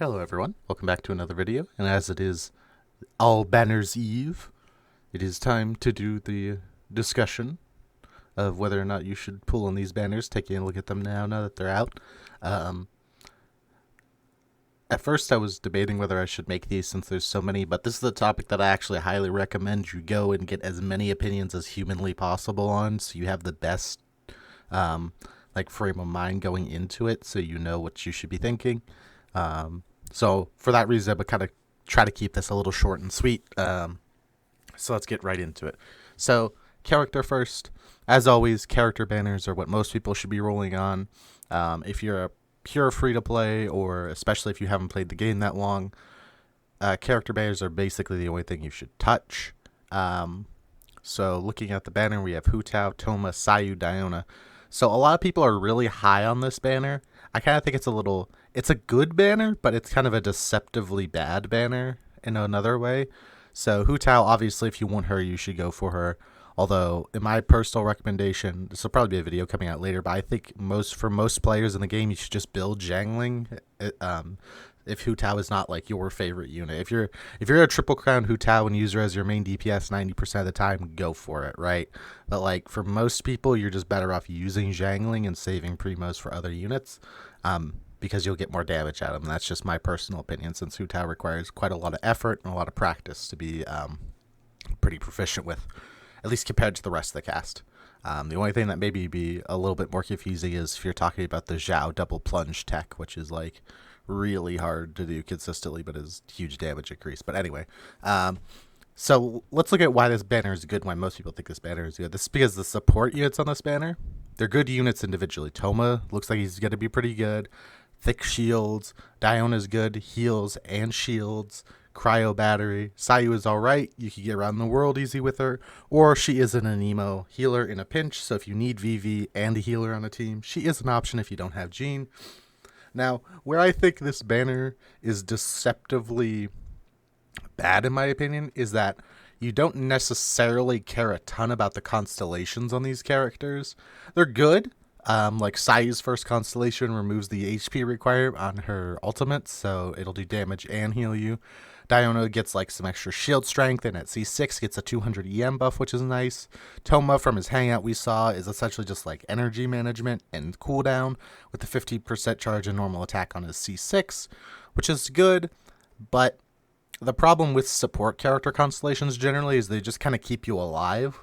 Hello everyone, welcome back to another video, and as it is All Banners Eve, it is time to do the discussion of whether or not you should pull on these banners, taking a look at them now that they're out. At first I was debating whether I should make these since there's so many, but this is the topic that I actually highly recommend you go and get as many opinions as humanly possible on, so you have the best frame of mind going into it, so you know what you should be thinking. So for that reason, I would kind of try to keep this a little short and sweet. So let's get right into it. So character first. As always, character banners are what most people should be rolling on. If you're a pure free-to-play, or especially if you haven't played the game that long, character banners are basically the only thing you should touch. So looking at the banner, we have Hu Tao, Homma, Sayu, Diona. So a lot of people are really high on this banner. I kind of think it's a good banner, but it's kind of a deceptively bad banner in another way. So Hu Tao, obviously, if you want her, you should go for her. Although, in my personal recommendation, this will probably be a video coming out later, but I think for most players in the game, you should just build Jangling. If Hu Tao is not like your favorite unit. If you're a triple crown Hu Tao and use her as your main DPS 90% of the time, go for it, right? But like for most people, you're just better off using Jangling and saving primos for other units, because you'll get more damage out of them. That's just my personal opinion, since Hu Tao requires quite a lot of effort and a lot of practice to be pretty proficient with, at least compared to the rest of the cast. The only thing that maybe be a little bit more confusing is if you're talking about the Zhao double plunge tech, which is like really hard to do consistently, but is huge damage increase. But anyway, so let's look at why this banner is good, why most people think this banner is good. This is because the support units on this banner, they're good units individually. Homma looks like he's going to be pretty good. Thick shields. Diona's good. Heals and shields. Cryo battery. Sayu is alright. You can get around the world easy with her. Or she is an emo healer in a pinch, so if you need VV and a healer on a team, she is an option if you don't have Jean. Now, where I think this banner is deceptively bad, in my opinion, is that you don't necessarily care a ton about the constellations on these characters. They're good. Like Sayu's first constellation removes the HP requirement on her ultimate, so it'll do damage and heal you. Diona gets like some extra shield strength, and at C6 gets a 200 EM buff, which is nice. Homma, from his hangout we saw, is essentially just like energy management and cooldown with the 50% charge and normal attack on his C6, which is good, but the problem with support character constellations generally is they just kind of keep you alive.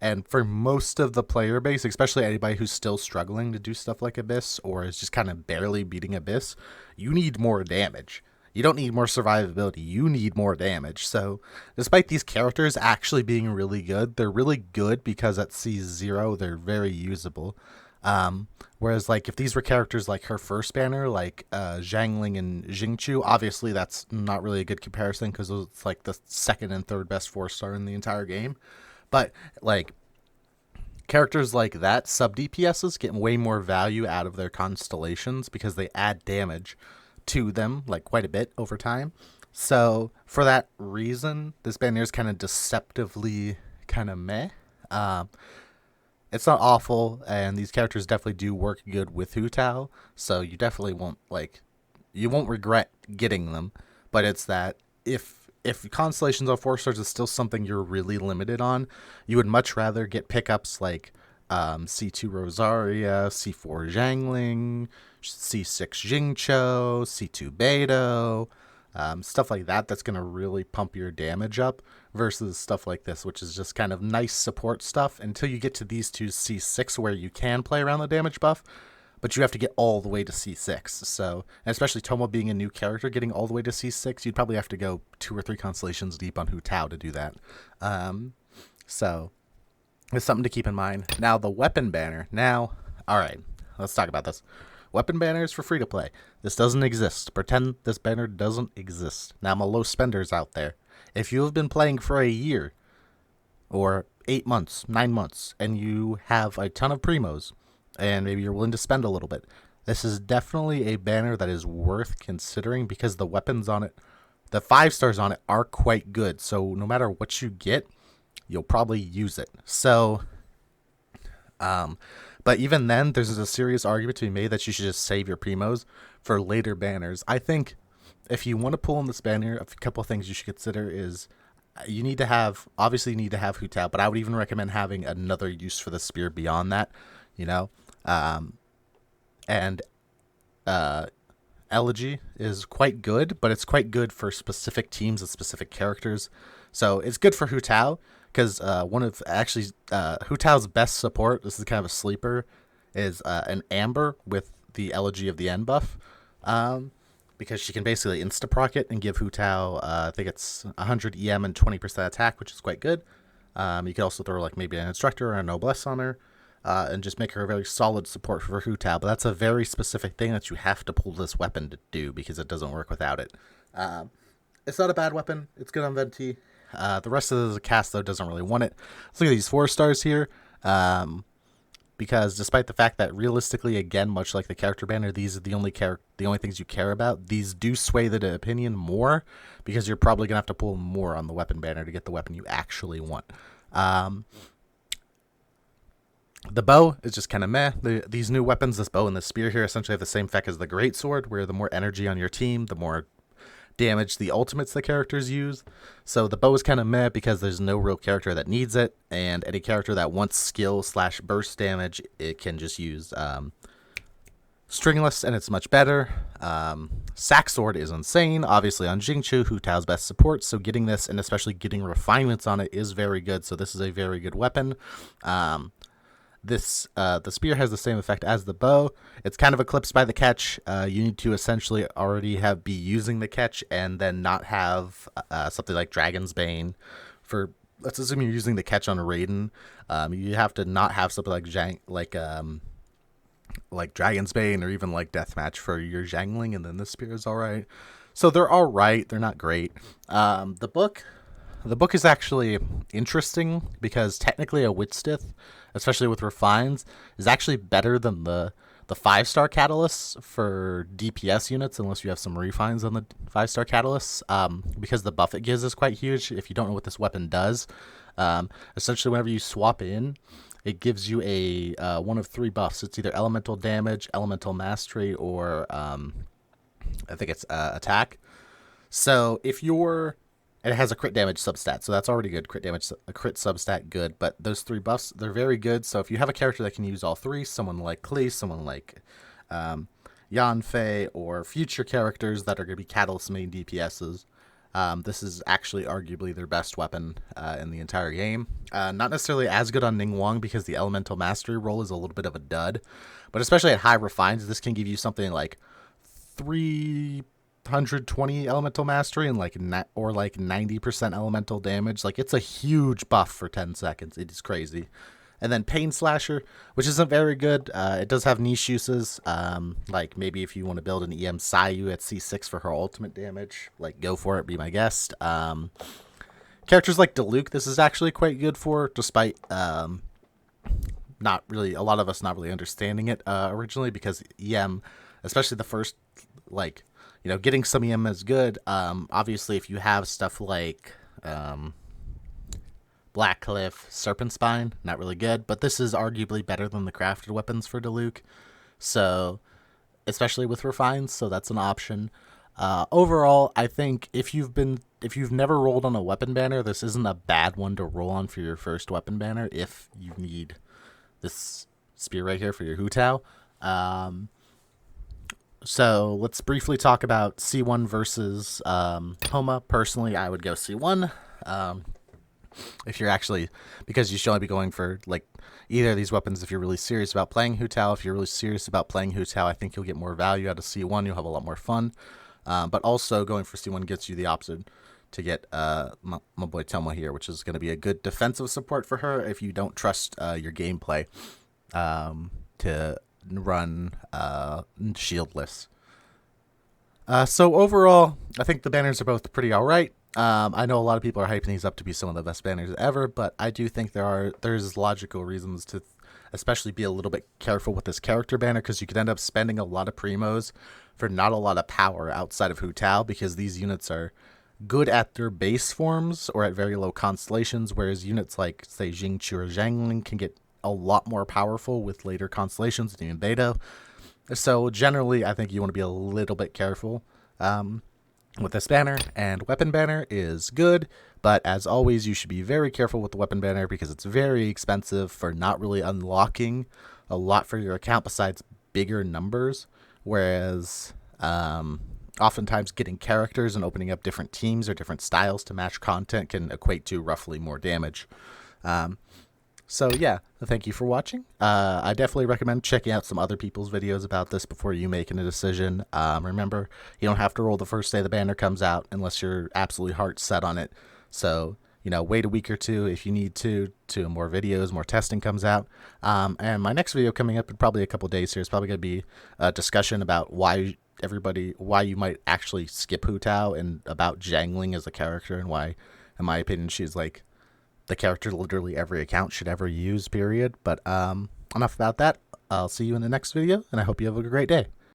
And for most of the player base, especially anybody who's still struggling to do stuff like Abyss or is just kind of barely beating Abyss, you need more damage. You don't need more survivability. You need more damage. So despite these characters actually being really good, they're really good because at C0, they're very usable. Whereas like if these were characters like her first banner, like Zhangling and Jingchu, obviously that's not really a good comparison because it's like the second and third best 4-star in the entire game. But like characters like that, sub DPSs get way more value out of their constellations because they add damage to them like quite a bit over time. So for that reason, this banner is kind of deceptively kind of meh. It's not awful, and these characters definitely do work good with Hu Tao, so you definitely won't regret getting them. But it's that if Constellations on 4 stars is still something you're really limited on, you would much rather get pickups like C2 Rosaria, C4 Zhangling, C6 Jingcho, C2 Beidou, stuff like that that's going to really pump your damage up versus stuff like this, which is just kind of nice support stuff until you get to these two C6 where you can play around the damage buff, but you have to get all the way to C6. So, and especially Homma being a new character, getting all the way to C6, you'd probably have to go 2 or 3 constellations deep on Hu Tao to do that. So it's something to keep in mind. Now, the weapon banner. Now, all right, let's talk about this. Weapon banners for free-to-play. This doesn't exist. Pretend this banner doesn't exist. Now, my low spenders out there. If you have been playing for a year, or 8 months, 9 months, and you have a ton of primos, and maybe you're willing to spend a little bit, this is definitely a banner that is worth considering because the weapons on it, the 5 stars on it are quite good. So no matter what you get, you'll probably use it. So, but even then, there's a serious argument to be made that you should just save your primos for later banners. I think if you want to pull in this banner, a couple of things you should consider is you need to have, obviously you need to have Hu Tao, but I would even recommend having another use for the spear beyond that, you know. And uh, Elegy is quite good, but it's quite good for specific teams and specific characters. So it's good for Hu Tao because one of actually Hu Tao's best support, this is kind of a sleeper, is an Amber with the Elegy of the End buff. Because she can basically insta-proc it and give Hu Tao, I think it's 100 EM and 20% attack, which is quite good. You could also throw like maybe an Instructor or a Noblesse on her, and just make her a very solid support for Hu Tao. But that's a very specific thing that you have to pull this weapon to do because it doesn't work without it. It's not a bad weapon. It's good on Venti. The rest of the cast, though, doesn't really want it. Let's look at these 4 stars here. Because despite the fact that realistically, again, much like the character banner, these are the only things you care about. These do sway the opinion more because you're probably gonna have to pull more on the weapon banner to get the weapon you actually want. The bow is just kind of meh. These new weapons, this bow and the spear here, essentially have the same effect as the greatsword, where the more energy on your team, the more damage the ultimates the characters use. So the bow is kind of meh because there's no real character that needs it, and any character that wants skill / burst damage, it can just use stringless, and it's much better. Sack sword is insane, obviously on Jingchu, Hu Tao's best support, so getting this and especially getting refinements on it is very good. So this is a very good weapon. The spear has the same effect as the bow. It's kind of eclipsed by the catch. You need to essentially already be using the catch and then not have something like Dragon's Bane. Let's assume you're using the catch on Raiden. You have to not have something like Dragon's Bane or even like Deathmatch for your Zhangling, and then the spear is all right. So they're all right. They're not great. The book is actually interesting because technically a Witstith, especially with refines, is actually better than the 5-star catalysts for DPS units, unless you have some refines on the 5-star catalysts, because the buff it gives is quite huge. If you don't know what this weapon does, essentially whenever you swap in, it gives you a one of 3 buffs. It's either elemental damage, elemental mastery, or I think it's attack. So if you're and it has a crit damage substat, so that's already good. Crit damage, a crit substat, good. But those 3 buffs, they're very good. So if you have a character that can use all 3, someone like Klee, someone like Yanfei, or future characters that are going to be Catalyst main DPSs, this is actually arguably their best weapon in the entire game. Not necessarily as good on Ningguang because the Elemental Mastery role is a little bit of a dud. But especially at high refines, this can give you something like 320 elemental mastery and like 90% elemental damage. Like, it's a huge buff for 10 seconds. It is crazy. And then Pain Slasher, which isn't very good. It does have niche uses. Like maybe if you want to build an EM Sayu at C6 for her ultimate damage, like go for it, be my guest. Characters like Diluc, this is actually quite good for, despite not really, a lot of us not really understanding it originally, because EM, especially the first, like, getting some EM is good. Obviously, if you have stuff like Blackcliff, Serpent Spine, not really good. But this is arguably better than the crafted weapons for Diluc. So, especially with refines, so that's an option. Overall, I think if you've never rolled on a weapon banner, this isn't a bad one to roll on for your first weapon banner if you need this spear right here for your Hu Tao. So let's briefly talk about C1 versus Homma. Personally, I would go C1. If you're actually, because you should only be going for like either of these weapons if you're really serious about playing Hu Tao. If you're really serious about playing Hu Tao, I think you'll get more value out of C1. You'll have a lot more fun. But also going for C1 gets you the option to get my boy Telma here, which is going to be a good defensive support for her if you don't trust your gameplay to run shieldless. So overall, I think the banners are both pretty alright. I know a lot of people are hyping these up to be some of the best banners ever, but I do think there's logical reasons to especially be a little bit careful with this character banner, because you could end up spending a lot of primos for not a lot of power outside of Hu Tao, because these units are good at their base forms or at very low constellations, whereas units like, say, Jingchu or Zhangling can get a lot more powerful with later constellations and even beta. So generally, I think you want to be a little bit careful. with this banner, and weapon banner is good, but as always, you should be very careful with the weapon banner because it's very expensive for not really unlocking a lot for your account besides bigger numbers, whereas oftentimes getting characters and opening up different teams or different styles to match content can equate to roughly more damage. So yeah, thank you for watching. I definitely recommend checking out some other people's videos about this before you making a decision. Remember, you don't have to roll the first day the banner comes out unless you're absolutely heart set on it. So, wait a week or two if you need to more videos, more testing comes out. And my next video coming up in probably a couple days here is probably going to be a discussion about why you might actually skip Hu Tao and about Jangling as a character and why, in my opinion, she's like the character literally every account should ever use, period. But enough about that. I'll see you in the next video, and I hope you have a great day.